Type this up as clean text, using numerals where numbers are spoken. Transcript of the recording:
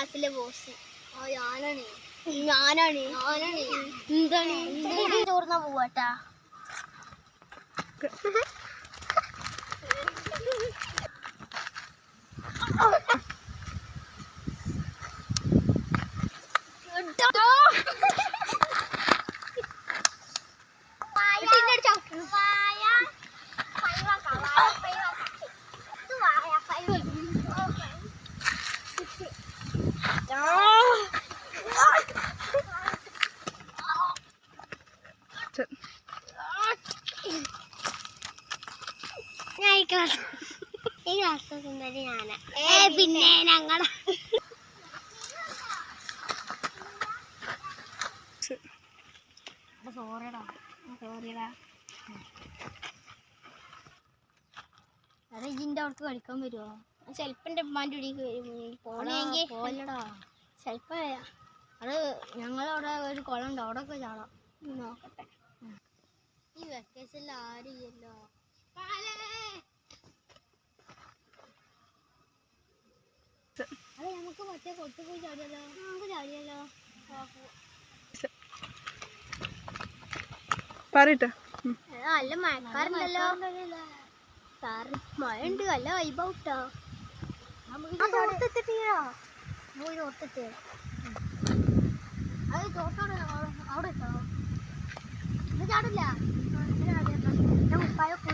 ക്ലാസ്സിലെ ബോസ്. ഞാനാണ്. എന്താണ് ചോർന്നാ പോവാട്ടാ. ഈ ക്ലാസ് സുന്ദരി ഞാനാ. പിന്നെ ഞങ്ങള് അതെ ഇതിന്റെ അവർക്ക് കളിക്കാൻ വരുമോ? ചെലപ്പോ എന്റെ ഉമ്മാൻ്റെ ഇടിക്ക് പോണെങ്കിൽ പോലടാ. ചെലപ്പോ അത് ഞങ്ങളവിടെ ഒരു കുളം ഉണ്ട്, അവിടെ ഒക്കെ ചാടാം. നോക്കട്ടെ. ഈ വെക്കേഷനിൽ ആരും ഇല്ലല്ലോ. അതെ നമുക്ക് മറ്റേ കൊത്തു പോയി ചാടിയല്ലോ. നമുക്ക് ചാടിയല്ലോ. നല്ല മഴക്കാറുണ്ടല്ലോ. മഴ ഉണ്ട്, നല്ല വൈബാട്ടോ. തോർത്തിട്ട് അത് തോട്ടോടെ അവിടെ ചാടില്ല. ഞാൻ ഉപ്പായൊക്കെ